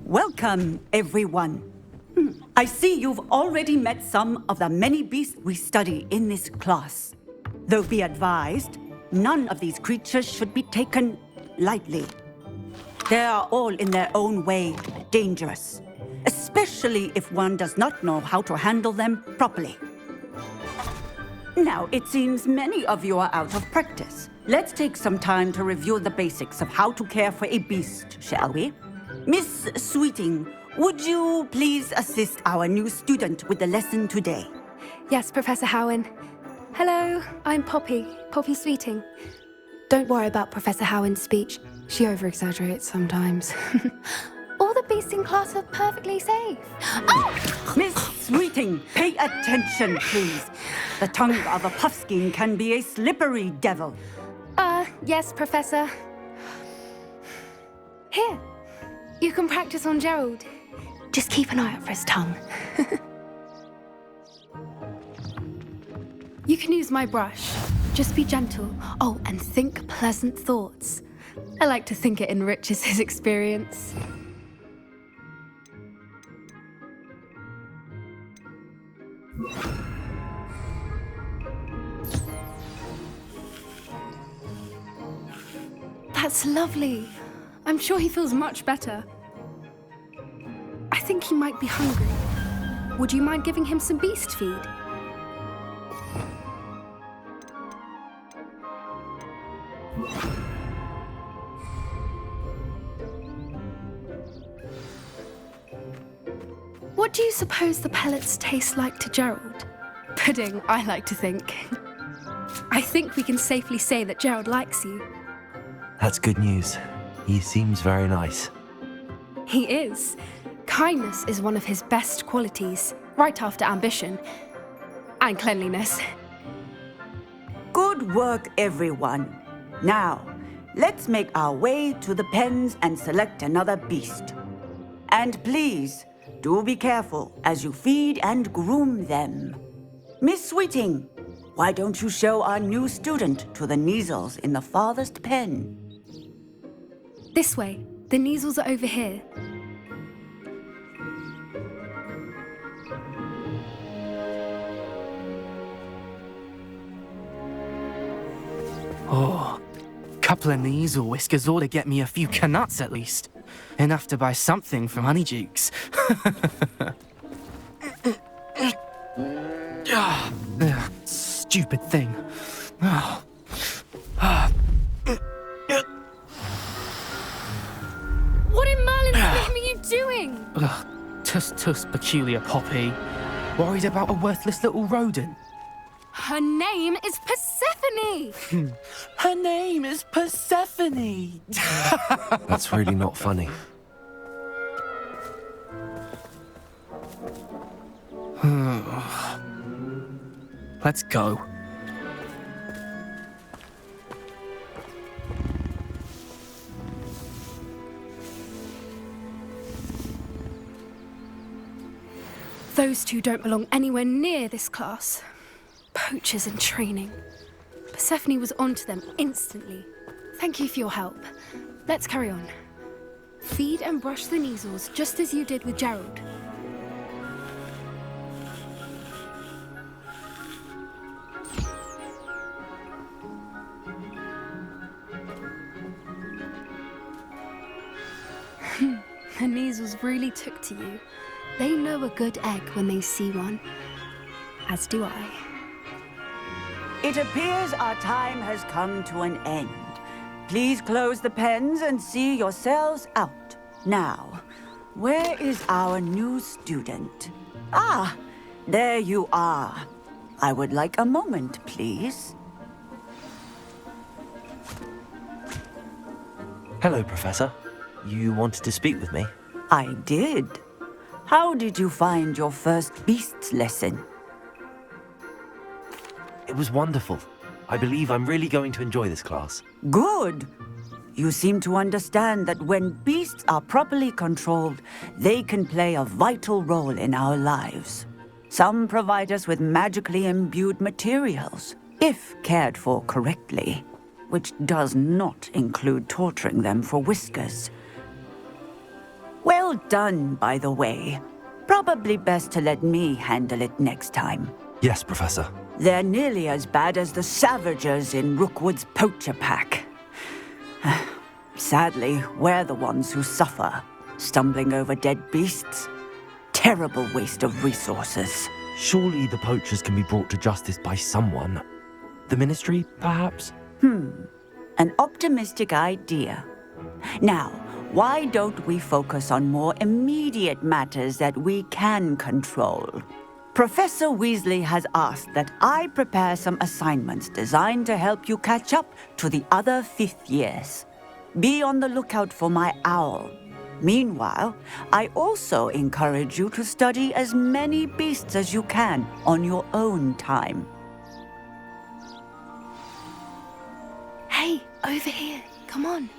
Welcome, everyone. I see you've already met some of the many beasts we study in this class. Though be advised, none of these creatures should be taken lightly. They are all in their own way dangerous, especially if one does not know how to handle them properly. Now, it seems many of you are out of practice. Let's take some time to review the basics of how to care for a beast, shall we? Miss Sweeting, would you please assist our new student with the lesson today? Yes, Professor Howen. Hello, I'm Poppy Sweeting. Don't worry about Professor Howen's speech. She over-exaggerates sometimes. All the beasts in class are perfectly safe. Oh! Miss Sweeting, pay attention, please. The tongue of a puffskein can be a slippery devil. Yes, Professor. Here, you can practice on Gerald. Just keep an eye out for his tongue. You can use my brush. Just be gentle. Oh, and think pleasant thoughts. I like to think it enriches his experience. That's lovely. I'm sure he feels much better. I think he might be hungry. Would you mind giving him some beast feed? What do you suppose the pellets taste like to Gerald? Pudding, I like to think. I think we can safely say that Gerald likes you. That's good news. He seems very nice. He is. Kindness is one of his best qualities, right after ambition. And cleanliness. Good work, everyone. Now, let's make our way to the pens and select another beast. And please, do be careful as you feed and groom them. Miss Sweeting, why don't you show our new student to the Kneazles in the farthest pen? This way. The Kneazles are over here. Oh, couple of Kneazle whiskers ought to get me a few canuts at least. Enough to buy something from Honeydukes. Stupid thing. Oh. What in Merlin's name are you doing? Tuss, peculiar Poppy. Worried about a worthless little rodent. Her name is Persephone! Her name is Persephone! That's really not funny. Let's go. Those two don't belong anywhere near this class. Poachers in training. Persephone was onto them instantly. Thank you for your help. Let's carry on. Feed and brush the Kneazles just as you did with Gerald. The Kneazles really took to you. They know a good egg when they see one. As do I. It appears our time has come to an end. Please close the pens and see yourselves out. Now, where is our new student? Ah, there you are. I would like a moment, please. Hello, Professor. You wanted to speak with me? I did. How did you find your first beasts lesson? It was wonderful. I believe I'm really going to enjoy this class. Good. You seem to understand that when beasts are properly controlled, they can play a vital role in our lives. Some provide us with magically imbued materials, if cared for correctly, which does not include torturing them for whiskers. Well, Well done, by the way. Probably best to let me handle it next time. Yes, Professor. They're nearly as bad as the Savagers in Rookwood's poacher pack. Sadly, we're the ones who suffer, stumbling over dead beasts. Terrible waste of resources. Surely the poachers can be brought to justice by someone. The Ministry, perhaps? An optimistic idea. Now, why don't we focus on more immediate matters that we can control? Professor Weasley has asked that I prepare some assignments designed to help you catch up to the other fifth years. Be on the lookout for my owl. Meanwhile, I also encourage you to study as many beasts as you can on your own time. Hey, over here. Come on.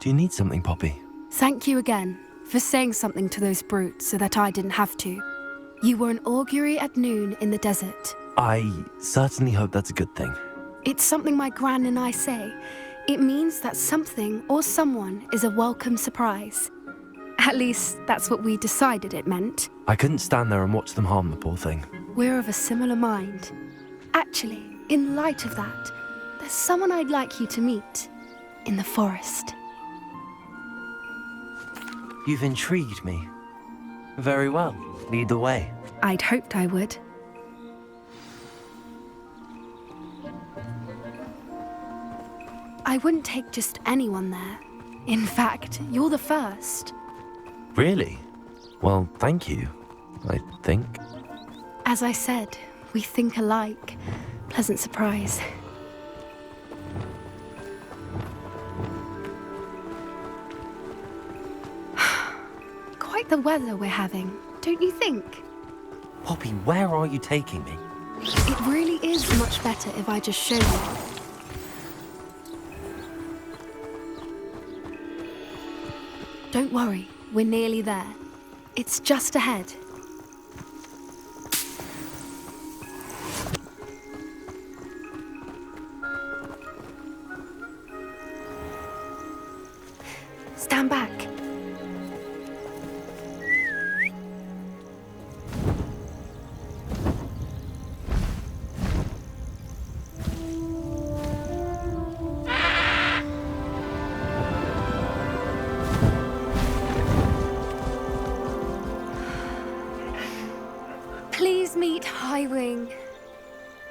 Do you need something, Poppy? Thank you again for saying something to those brutes so that I didn't have to. You were an augury at noon in the desert. I certainly hope that's a good thing. It's something my gran and I say. It means that something or someone is a welcome surprise. At least, that's what we decided it meant. I couldn't stand there and watch them harm the poor thing. We're of a similar mind. Actually, in light of that, there's someone I'd like you to meet in the forest. You've intrigued me. Very well. Lead the way. I'd hoped I would. I wouldn't take just anyone there. In fact, you're the first. Really? Well, thank you, I think. As I said, we think alike. Pleasant surprise. Quite the weather we're having, don't you think? Poppy, where are you taking me? It really is much better if I just show you. Don't worry, we're nearly there. It's just ahead. Stand back. Please meet Highwing.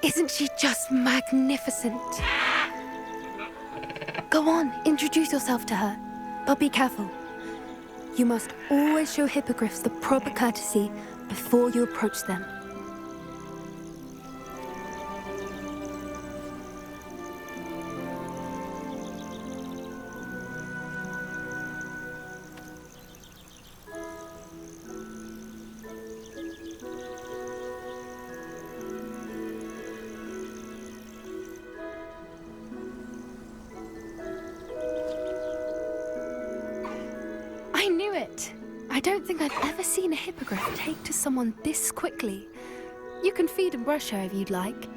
Isn't she just magnificent? Go on, introduce yourself to her. But be careful. You must always show hippogriffs the proper courtesy before you approach them. I knew it! I don't think I've ever seen a hippogriff take to someone this quickly. You can feed and brush her if you'd like.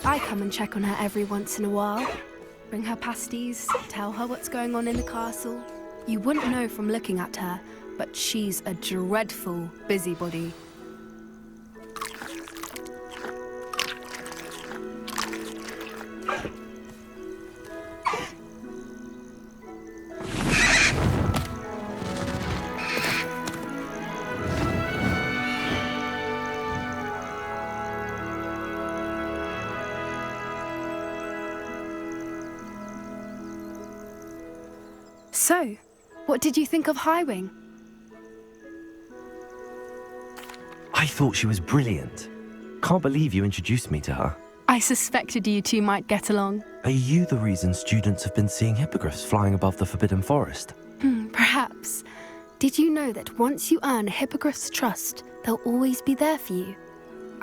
I come and check on her every once in a while. Bring her pasties, tell her what's going on in the castle. You wouldn't know from looking at her, but she's a dreadful busybody. So, what did you think of Highwing? I thought she was brilliant. Can't believe you introduced me to her. I suspected you two might get along. Are you the reason students have been seeing hippogriffs flying above the Forbidden Forest? Perhaps. Did you know that once you earn a hippogriff's trust, they'll always be there for you?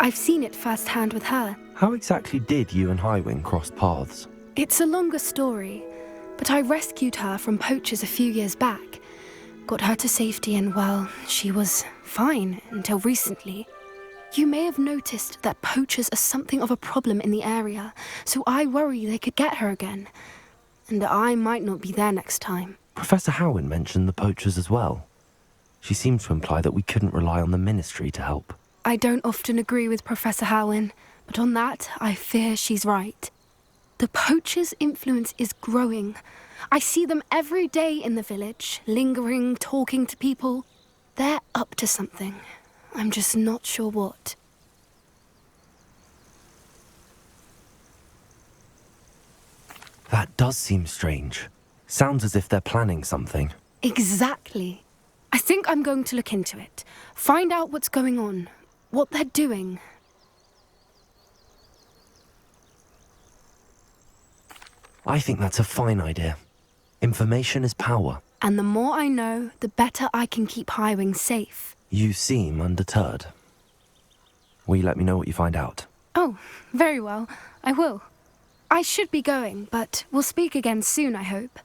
I've seen it firsthand with her. How exactly did you and Highwing cross paths? It's a longer story, but I rescued her from poachers a few years back. Got her to safety and, well, she was fine until recently. You may have noticed that poachers are something of a problem in the area, so I worry they could get her again. and I might not be there next time. Professor Howin mentioned the poachers as well. She seemed to imply that we couldn't rely on the Ministry to help. I don't often agree with Professor Howin, but on that, I fear she's right. The poachers' influence is growing. I see them every day in the village, lingering, talking to people. They're up to something. I'm just not sure what. That does seem strange. Sounds as if they're planning something. Exactly. I think I'm going to look into it. Find out what's going on, what they're doing. I think that's a fine idea. Information is power. And the more I know, the better I can keep Highwing safe. You seem undeterred. Will you let me know what you find out? Oh, very well. I will. I should be going, but we'll speak again soon, I hope.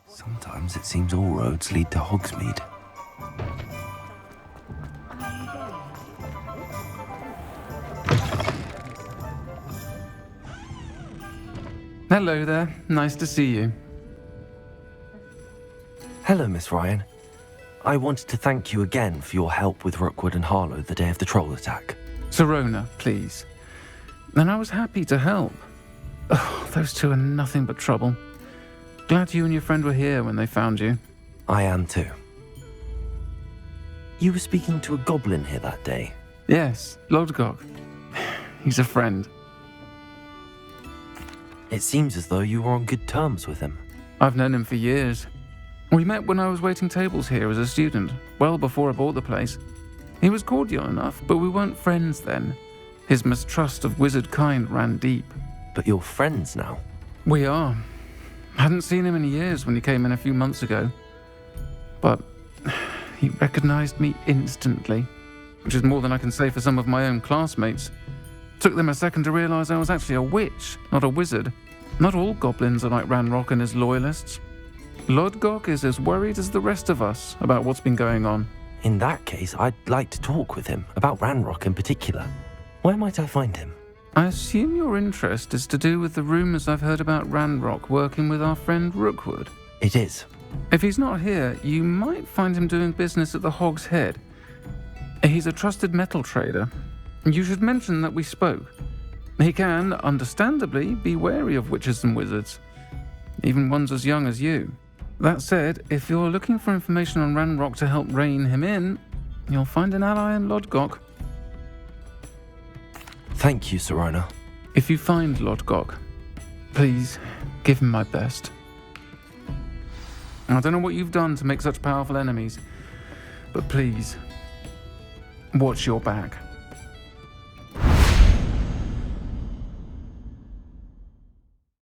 Sometimes it seems all roads lead to Hogsmeade. Hello there. Nice to see you. Hello, Miss Ryan. I wanted to thank you again for your help with Rookwood and Harlow the day of the troll attack. Sirona, please. And I was happy to help. Oh, those two are nothing but trouble. Glad you and your friend were here when they found you. I am too. You were speaking to a goblin here that day. Yes, Lodgok. He's a friend. It seems as though you were on good terms with him. I've known him for years. We met when I was waiting tables here as a student, well before I bought the place. He was cordial enough, but we weren't friends then. His mistrust of wizard kind ran deep. But you're friends now. We are. Hadn't seen him in years when he came in a few months ago. But he recognized me instantly, which is more than I can say for some of my own classmates. Took them a second to realize I was actually a witch, not a wizard. Not all goblins are like Ranrock and his loyalists. Lodgok is as worried as the rest of us about what's been going on. In that case, I'd like to talk with him, about Ranrock in particular. Where might I find him? I assume your interest is to do with the rumors I've heard about Ranrock working with our friend Rookwood. It is. If he's not here, you might find him doing business at the Hog's Head. He's a trusted metal trader. You should mention that we spoke. He can, understandably, be wary of witches and wizards, even ones as young as you. That said, if you're looking for information on Ranrock to help rein him in, you'll find an ally in Lodgok. Thank you, Sirona. If you find Lodgok, please give him my best. I don't know what you've done to make such powerful enemies, but please, watch your back.